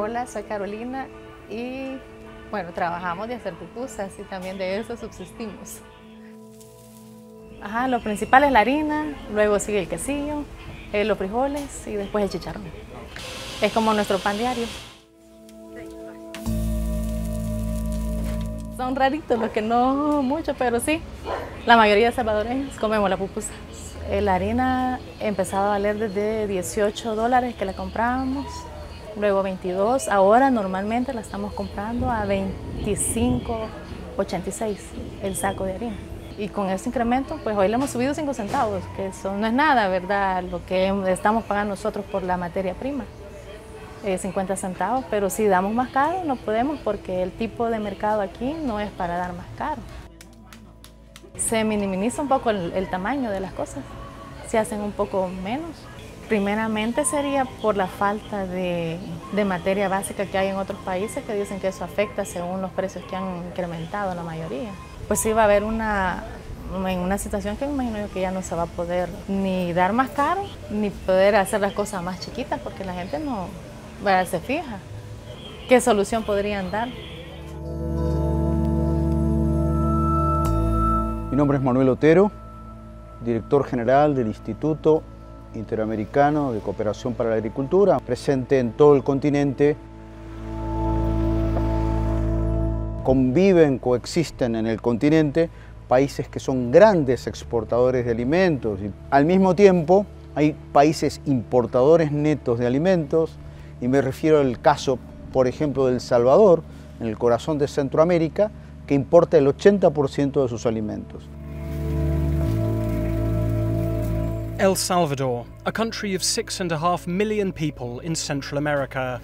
Hola, soy Carolina y bueno, trabajamos de hacer pupusas y también de eso subsistimos. Lo principal es la harina, luego sigue el quesillo, los frijoles y después el chicharrón. Es como nuestro pan diario. Son raritos los que no mucho, pero sí, la mayoría de salvadoreños comemos la pupusa. La harina empezaba a valer desde $18 que la comprábamos, luego 22, ahora normalmente la estamos comprando a 25.86 el saco de harina. Y con ese incremento, pues hoy le hemos subido 5 centavos, que eso no es nada, ¿verdad? Lo que estamos pagando nosotros por la materia prima, 50 centavos, pero si damos más caro no podemos porque el tipo de mercado aquí no es para dar más caro. Se minimiza un poco el tamaño de las cosas, se hacen un poco menos. Primeramente sería por la falta de materia básica que hay en otros países que dicen que eso afecta según los precios que han incrementado la mayoría. Pues sí va a haber una situación que me imagino yo que ya no se va a poder ni dar más caro, ni poder hacer las cosas más chiquitas porque la gente no se fija. ¿Qué solución podrían dar? Mi nombre es Manuel Otero, director general del Instituto Interamericano de Cooperación para la Agricultura, presente en todo el continente. Conviven, coexisten en el continente países que son grandes exportadores de alimentos y al mismo tiempo hay países importadores netos de alimentos y me refiero al caso, por ejemplo, de El Salvador, en el corazón de Centroamérica, que importa el 80% de sus alimentos. El Salvador, a country of 6.5 million people in Central America,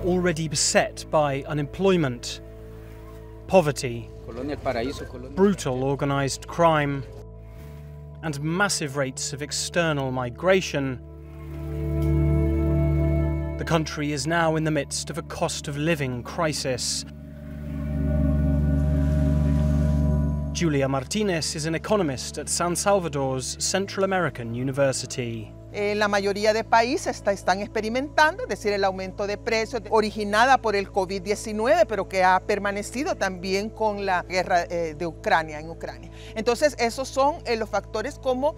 already beset by unemployment, poverty, brutal organised crime, and massive rates of external migration. The country is now in the midst of a cost of living crisis. Julia Martinez is an economist at San Salvador's Central American University. La mayoría de países están experimentando, es decir, el aumento de precios originada por el COVID-19, pero que ha permanecido también con la guerra de Ucrania, en Ucrania. Entonces, esos son los factores como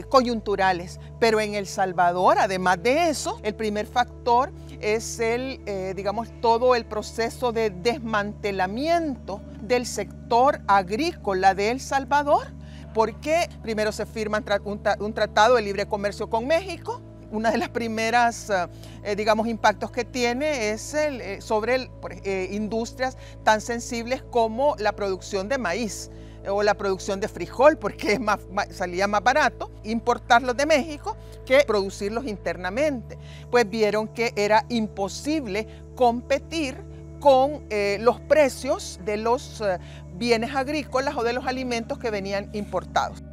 coyunturales. Pero en El Salvador, además de eso, el primer factor es digamos, todo el proceso de desmantelamiento del sector agrícola de El Salvador, porque primero se firma un tratado de libre comercio con México. Una de las primeras, digamos, impactos que tiene es sobre industrias tan sensibles como la producción de maíz o la producción de frijol, porque salía más barato importarlos de México que producirlos internamente. Pues vieron que era imposible competir con los precios de los bienes agrícolas o de los alimentos que venían importados.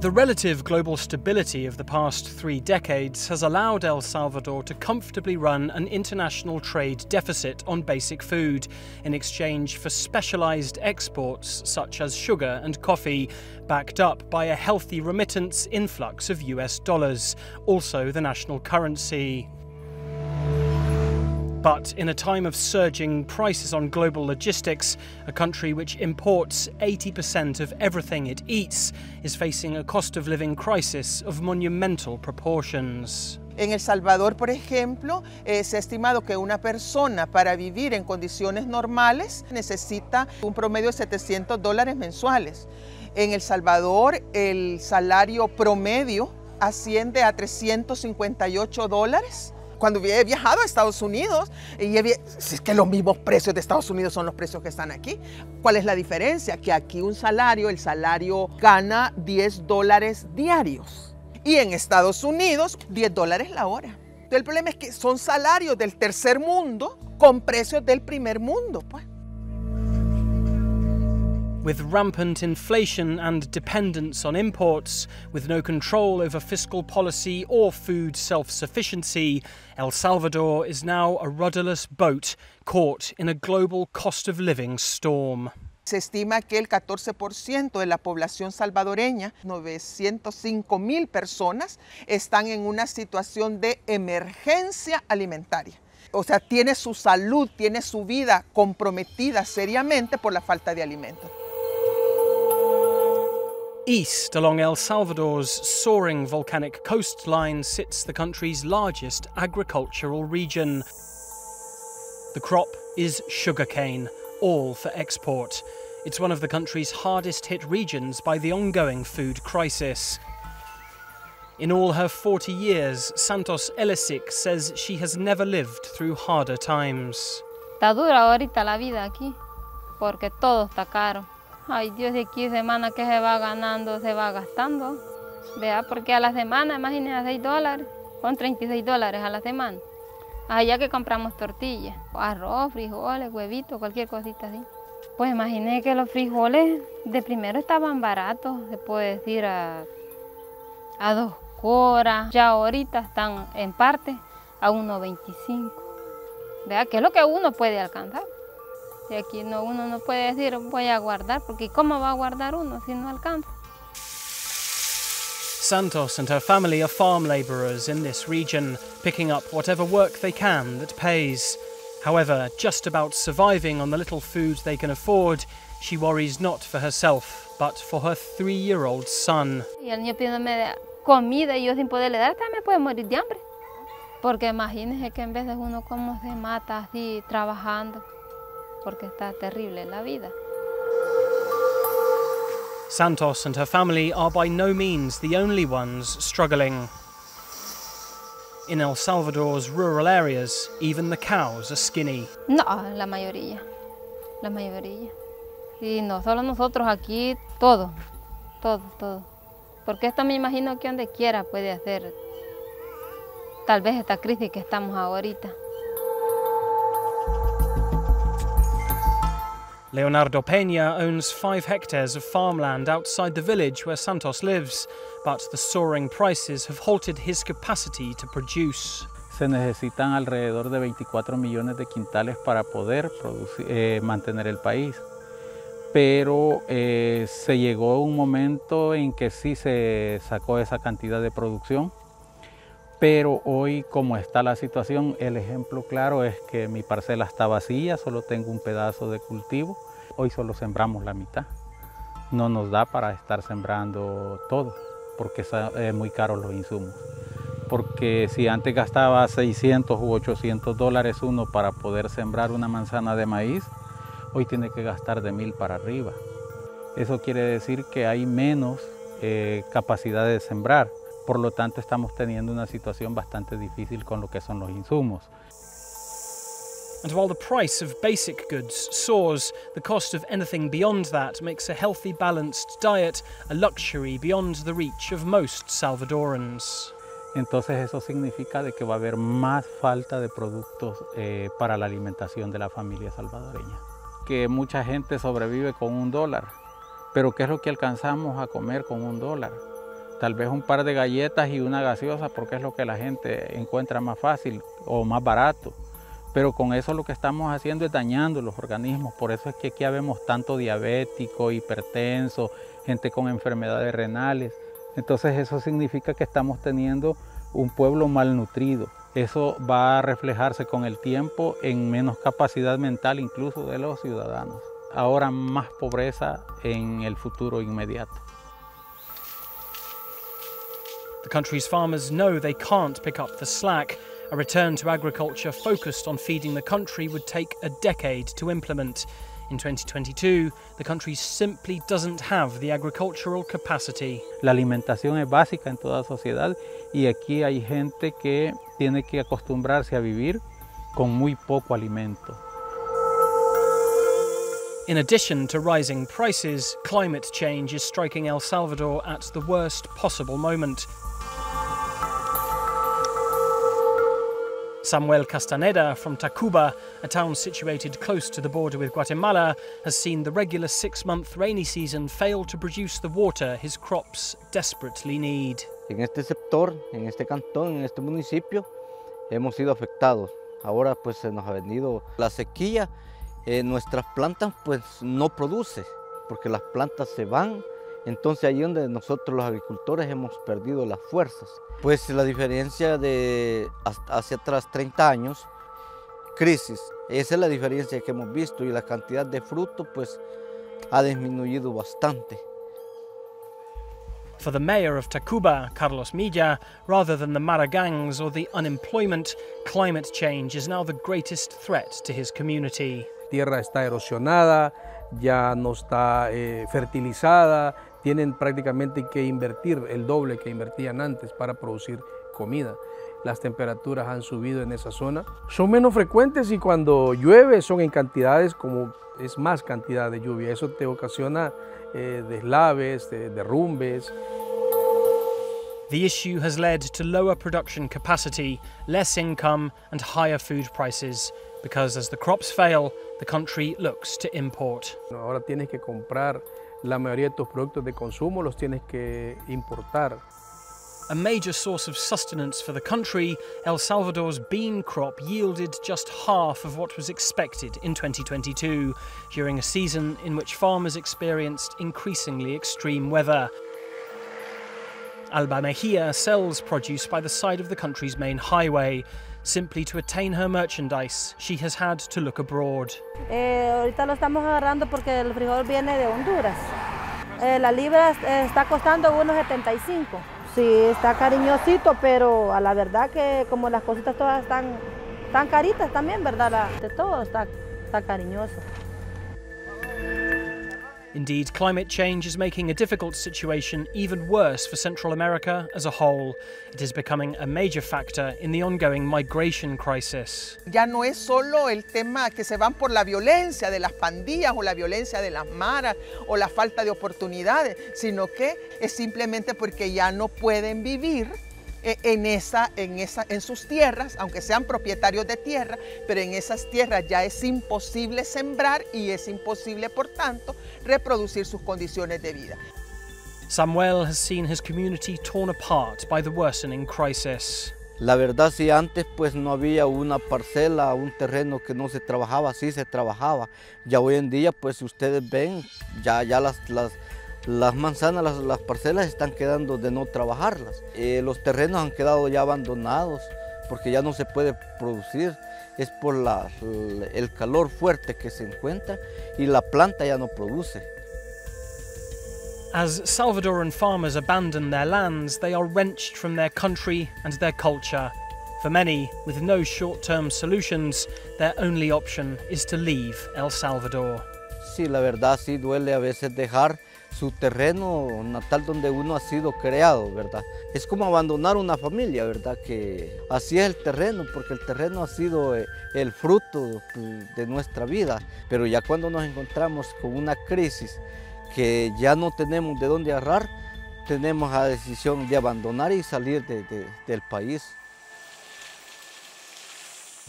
The relative global stability of the past 3 decades has allowed El Salvador to comfortably run an international trade deficit on basic food in exchange for specialized exports such as sugar and coffee, backed up by a healthy remittance influx of US dollars, also the national currency. But in a time of surging prices on global logistics, a country which imports 80% of everything it eats is facing a cost of living crisis of monumental proportions. En El Salvador, por ejemplo, se ha estimado que una persona para vivir en condiciones normales necesita un promedio de $700 mensuales. En El Salvador, el salario promedio asciende a $358. Cuando he viajado a Estados Unidos, es que los mismos precios de Estados Unidos son los precios que están aquí. ¿Cuál es la diferencia? Que aquí el salario gana $10 diarios. Y en Estados Unidos, $10 la hora. El problema es que son salarios del tercer mundo con precios del primer mundo, pues. With rampant inflation and dependence on imports, with no control over fiscal policy or food self-sufficiency, El Salvador is now a rudderless boat caught in a global cost of living storm. Se estima que el 14% de la población salvadoreña, 905,000 personas, están en una situación de emergencia alimentaria. O sea, tiene su salud, tiene su vida comprometida seriamente por la falta de alimentos. East, along El Salvador's soaring volcanic coastline, sits the country's largest agricultural region. The crop is sugarcane, all for export. It's one of the country's hardest hit regions by the ongoing food crisis. In all her 40 years, Santos Elisic says she has never lived through harder times. Está dura ahorita la vida aquí, porque todo está caro. Ay Dios, de aquí semana que se va ganando, se va gastando. Vea, porque a la semana, imagínense, $6, con $36 a la semana. Allá que compramos tortillas, arroz, frijoles, huevitos, cualquier cosita así. Pues imagínense que los frijoles de primero estaban baratos, se puede decir a 2 coras. Ya ahorita están en parte a 1.25. Vea, que es lo que uno puede alcanzar. Y aquí uno no puede decir voy a guardar, porque ¿cómo va a guardar uno si no alcanza? Santos and her family are farm labourers in this region, picking up whatever work they can that pays. However, just about surviving on the little food they can afford, she worries not for herself, but for her 3-year-old son. Y el niño pidiéndome comida y yo sin poderle dar, también me puede morir de hambre. Porque imagínense que en vez de uno cómo se mata así trabajando, porque está terrible la vida. Santos and her family are by no means the only ones struggling. In El Salvador's rural areas, even the cows are skinny. No, la mayoría. Y no solo nosotros aquí, todo. Porque esto me imagino que donde quiera puede hacer, tal vez esta crisis que estamos ahorita. Leonardo Peña owns 5 hectares of farmland outside the village where Santos lives, but the soaring prices have halted his capacity to produce. Se necesitan alrededor de 24 millones de quintales para poder mantener el país. Pero se llegó un momento en que sí se sacó esa cantidad de producción. Pero hoy, como está la situación, el ejemplo claro es que mi parcela está vacía, solo tengo un pedazo de cultivo. Hoy solo sembramos la mitad. No nos da para estar sembrando todo, porque es muy caro los insumos. Porque si antes gastaba $600 u $800 uno para poder sembrar una manzana de maíz, hoy tiene que gastar de 1,000 para arriba. Eso quiere decir que hay menos capacidad de sembrar. Por lo tanto, estamos teniendo una situación bastante difícil con lo que son los insumos. And while the price of basic goods soars, the cost of anything beyond that makes a healthy, balanced diet a luxury beyond the reach of most Salvadorans. Entonces eso significa de que va a haber más falta de productos para la alimentación de la familia salvadoreña. Que mucha gente sobrevive con $1, pero ¿qué es lo que alcanzamos a comer con $1? Tal vez un par de galletas y una gaseosa, porque es lo que la gente encuentra más fácil o más barato. Pero con eso lo que estamos haciendo es dañando los organismos. Por eso es que aquí vemos tanto diabético, hipertenso, gente con enfermedades renales. Entonces eso significa que estamos teniendo un pueblo malnutrido. Eso va a reflejarse con el tiempo en menos capacidad mental incluso de los ciudadanos. Ahora más pobreza en el futuro inmediato. The country's farmers know they can't pick up the slack. A return to agriculture focused on feeding the country would take a decade to implement. In 2022, the country simply doesn't have the agricultural capacity. La alimentación es básica en toda sociedad y aquí hay gente que tiene que acostumbrarse a vivir con muy poco alimento. In addition to rising prices, climate change is striking El Salvador at the worst possible moment. Samuel Castaneda from Tacuba, a town situated close to the border with Guatemala, has seen the regular 6-month rainy season fail to produce the water his crops desperately need. En este sector, en este cantón, en este municipio, hemos sido afectados. Ahora pues se nos ha venido la sequía nuestras plantas pues no producen, porque las plantas se van, entonces ahí donde nosotros los agricultores hemos perdido las fuerzas. Pues la diferencia de hacia atrás 30 años, crisis, esa es la diferencia que hemos visto y la cantidad de fruto pues ha disminuido bastante. For the mayor of Tacuba, Carlos Milla, rather than the maragangs or the unemployment, climate change is now the greatest threat to his community. Tierra está erosionada, ya no está fertilizada, tienen prácticamente que invertir el doble que invertían antes para producir comida. Las temperaturas han subido en esa zona. Son menos frecuentes y cuando llueve son en cantidades como es más cantidad de lluvia. Eso te ocasiona deslaves, derrumbes. The issue has led to lower production capacity, less income and higher food prices, because as the crops fail, the country looks to import. Ahora tienes que comprar la mayoría de tus productos de consumo, los tienes que importar. A major source of sustenance for the country, El Salvador's bean crop yielded just half of what was expected in 2022, during a season in which farmers experienced increasingly extreme weather. Alba Mejia sells produce by the side of the country's main highway. Simply to attain her merchandise, she has had to look abroad. Ahorita lo estamos agarrando porque el frijol viene de Honduras. La libra está costando 1.75. Sí, está cariñosito, pero a la verdad que como las cositas todas están caritas también, ¿verdad? De todo está cariñoso. Indeed, climate change is making a difficult situation even worse for Central America as a whole. It is becoming a major factor in the ongoing migration crisis. Ya no es solo el tema que se van por la violencia de las pandillas o la violencia de las maras o la falta de oportunidades, sino que es simplemente porque ya no pueden vivir en sus tierras, aunque sean propietarios de tierra, pero en esas tierras ya es imposible sembrar y es imposible, por tanto, reproducir sus condiciones de vida. Samuel has seen his community torn apart by the worsening crisis. La verdad, si antes pues no había una parcela, un terreno que no se trabajaba, sí se trabajaba. Ya hoy en día pues ustedes ven, ya las manzanas, las parcelas están quedando de no trabajarlas. Los terrenos han quedado ya abandonados porque ya no se puede producir. Es por el calor fuerte que se encuentra y la planta ya no produce. As Salvadoran farmers abandon their lands, they are wrenched from their country and their culture. For many, with no short-term solutions, their only option is to leave El Salvador. Sí, la verdad sí duele a veces dejar su terreno natal donde uno ha sido creado, ¿verdad? Es como abandonar una familia, ¿verdad? Que así es el terreno, porque el terreno ha sido el fruto de nuestra vida. Pero ya cuando nos encontramos con una crisis que ya no tenemos de dónde agarrar, tenemos la decisión de abandonar y salir del país.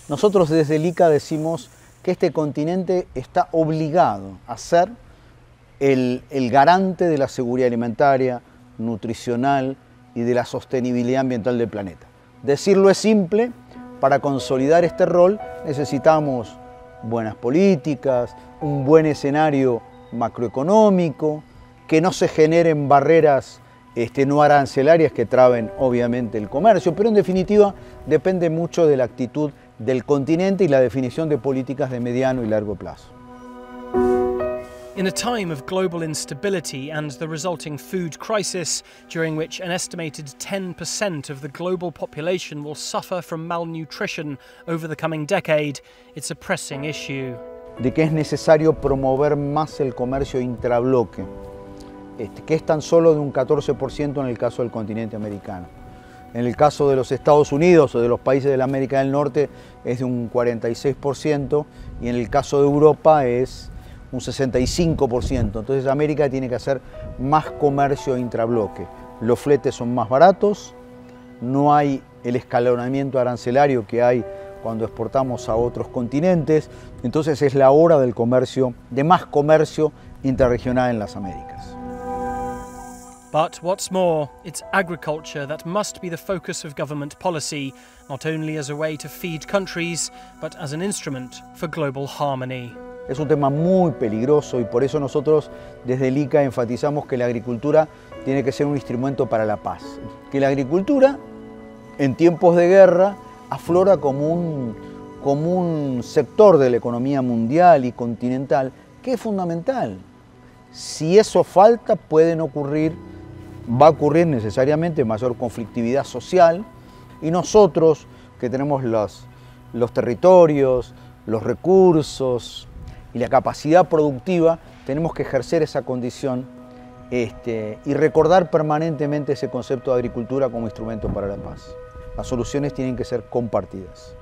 Nosotros desde el ICA decimos que este continente está obligado a ser el garante de la seguridad alimentaria, nutricional y de la sostenibilidad ambiental del planeta. Decirlo es simple, para consolidar este rol necesitamos buenas políticas, un buen escenario macroeconómico, que no se generen barreras no arancelarias que traben obviamente el comercio, pero en definitiva depende mucho de la actitud del continente y la definición de políticas de mediano y largo plazo. In a time of global instability and the resulting food crisis, during which an estimated 10% of the global population will suffer from malnutrition over the coming decade, it's a pressing issue. De que es necesario promover más el comercio intrabloque, que es tan solo de un 14% en el caso del continente americano. En el caso de los Estados Unidos o de los países de la América del Norte es de un 46% y en el caso de Europa es un 65%. Entonces América tiene que hacer más comercio intrabloque. Los fletes son más baratos, no hay el escalonamiento arancelario que hay cuando exportamos a otros continentes, entonces es la hora del comercio, de más comercio interregional en las Américas. But what's more, it's agriculture that must be the focus of government policy, not only as a way to feed countries, but as an instrument for global harmony. Es un tema muy peligroso y por eso nosotros desde el ICA enfatizamos que la agricultura tiene que ser un instrumento para la paz. Que la agricultura en tiempos de guerra aflora como un sector de la economía mundial y continental que es fundamental. Si eso falta, va a ocurrir necesariamente mayor conflictividad social y nosotros que tenemos los territorios, los recursos y la capacidad productiva, tenemos que ejercer esa condición y recordar permanentemente ese concepto de agricultura como instrumento para la paz. Las soluciones tienen que ser compartidas.